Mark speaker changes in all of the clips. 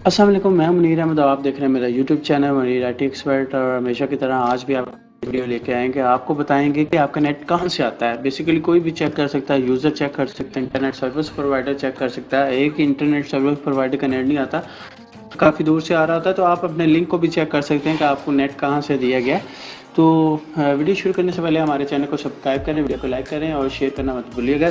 Speaker 1: السلام علیکم، میں منیر احمد اور آپ دیکھ رہے ہیں میرا YouTube channel Munir I T expert, اور ہمیشہ کی طرح آج بھی آپ ویڈیو لے کے آئیں گے. آپ کو بتائیں گے کہ آپ کا نیٹ کہاں سے آتا ہے. بیسیکلی کوئی بھی چیک کر سکتا ہے، یوزر چیک کر سکتا ہے، انٹرنیٹ سروس پرووائڈر چیک کر سکتا ہے. ایک ہی انٹرنیٹ سروس پرووائڈر کا نیٹ نہیں آتا، کافی دور سے آ رہا ہوتا ہے. تو آپ اپنے لنک کو بھی چیک کر سکتے ہیں کہ آپ کو نیٹ کہاں سے دیا گیا. تو ویڈیو شروع کرنے سے پہلے ہمارے چینل کو سبسکرائب کریں، ویڈیو کو لائک کریں اور شیئر کرنا مت بھولیے گا.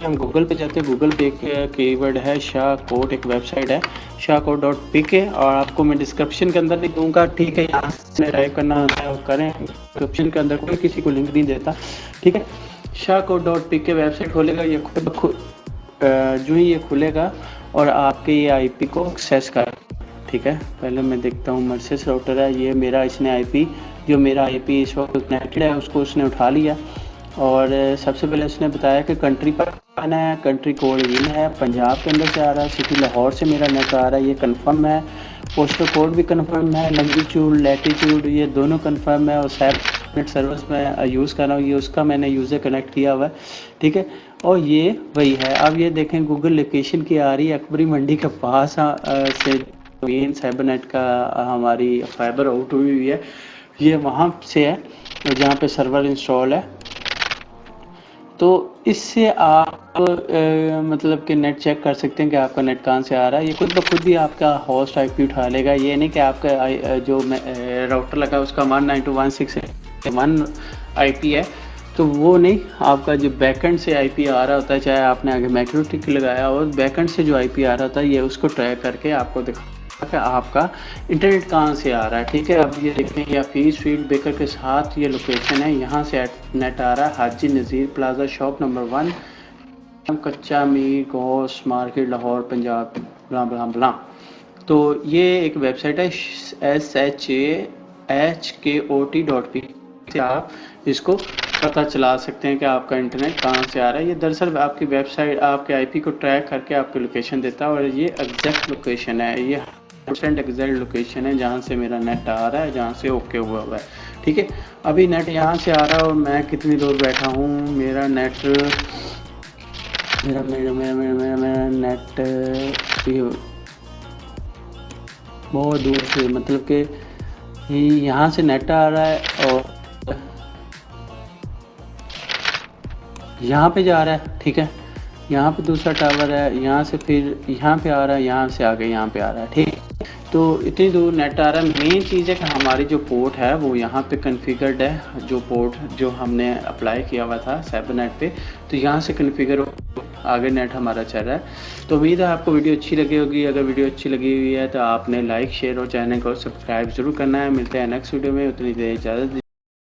Speaker 1: ہم گوگل پہ جاتے ہیں. گوگل پہ ایک کی ورڈ ہے شاہ کوٹ، ایک ویب سائٹ ہے shakout.pk، اور آپ کو میں ڈسکرپشن کے اندر نہیں دوں گا. ٹھیک ہے، یہاں سے ٹائپ کرنا ہوتا ہے کریں. ڈسکرپشن کے اندر کوئی کسی کو لنک نہیں دیتا. ٹھیک ہے، shakout.pk ویب سائٹ کھولے گا. یہ جو ہی یہ کھلے گا اور آپ کے یہ آئی پی کو ایکسیس کر. ٹھیک ہے، پہلے میں دیکھتا ہوں مرسس راؤٹر ہے یہ میرا. اس نے آئی پی، جو میرا آئی پی اس وقت کنیکٹڈ ہے، اس کو اس نے اٹھا لیا. اور سب سے پہلے اس نے بتایا کہ کنٹری پر آنا ہے. کنٹری کوڈ یہ ہے، پنجاب کے اندر سے آ رہا ہے، سٹی لاہور سے میرا نیٹ آ رہا ہے. یہ کنفرم ہے. پوسٹل کوڈ بھی کنفرم ہے، لنگیچیوڈ لیٹیچیوڈ یہ دونوں کنفرم ہے. اور نیٹ سروس میں یوز کر رہا ہوں، یہ اس کا میں نے یوزر کنیکٹ کیا ہوا ہے. ٹھیک ہے، اور یہ وہی ہے. اب یہ دیکھیں گوگل لوکیشن کی آ رہی ہے اکبری منڈی کے پاس سے. مین سائبر نیٹ کا ہماری فائبر آؤٹ ہوئی ہوئی ہے، یہ وہاں سے ہے جہاں پہ سرور انسٹال ہے. تو اس سے آپ مطلب کہ نیٹ چیک کر سکتے ہیں کہ آپ کا نیٹ کہاں سے آ رہا ہے. یہ خود بخود بھی آپ کا ہوسٹ آئی پی اٹھا لے گا. یہ نہیں کہ آپ کا جو راؤٹر لگا اس کا 192.168.1 آئی پی ہے تو وہ نہیں. آپ کا جو بیک اینڈ سے آئی پی آ رہا ہوتا ہے، چاہے آپ نے آگے میکرو ٹک لگایا اور بیک اینڈ سے جو آئی پی آ رہا ہوتا ہے، یہ اس کو ٹریک کر کے آپ کو دکھا کہ آپ کا انٹرنیٹ کہاں سے آ رہا ہے. ٹھیک ہے، اب یہ دیکھیں یہ حفیظ فیڈ بیکر کے ساتھ یہ لوکیشن ہے. یہاں سے نیٹ آ رہا ہے حاجی نذیر پلازا شاپ نمبر 1، کچا میٹ گوشت مارکیٹ لاہور پنجاب بلا بلا بلا. تو یہ ایک ویب سائٹ ہے shakot.p سے آپ اس کو پتہ چلا سکتے ہیں کہ آپ کا انٹرنیٹ کہاں سے آ رہا ہے. یہ دراصل آپ کی ویب سائٹ آپ کے آئی پی کو ٹریک کر کے آپ کی لوکیشن دیتا ہے، اور یہ ایگزیکٹ لوکیشن ہے، یہ 100% ایگزیکٹ لوکیشن ہے جہاں سے میرا نیٹ آ رہا ہے، جہاں سے اوکے ہوا ہوا ہے. ٹھیک ہے، ابھی نیٹ یہاں سے آ رہا ہے اور میں کتنی دور بیٹھا ہوں. میرا نیٹ میرا نیٹ بہت دور سے، مطلب کہ یہاں سے نیٹ آ رہا ہے اور یہاں پہ جا رہا ہے. ٹھیک ہے، یہاں پہ دوسرا ٹاور ہے، یہاں سے پھر یہاں پہ آ رہا ہے، یہاں سے آگے یہاں پہ آ رہا ہے. ٹھیک ہے، تو اتنی دور نیٹ آ رہا ہے. مین چیز ہے کہ ہماری جو پورٹ ہے وہ یہاں پہ کنفیگرڈ ہے. جو پورٹ جو ہم نے اپلائی کیا ہوا تھا سائبر نیٹ پہ، تو یہاں سے کنفیگر آگے نیٹ ہمارا چل رہا ہے. تو امید ہے آپ کو ویڈیو اچھی لگی ہوگی. اگر ویڈیو اچھی لگی ہوئی ہے تو آپ نے لائک شیئر اور چینل کو سبسکرائب ضرور کرنا ہے. ملتے ہیں نیکسٹ ویڈیو میں، اتنی دیر اجازت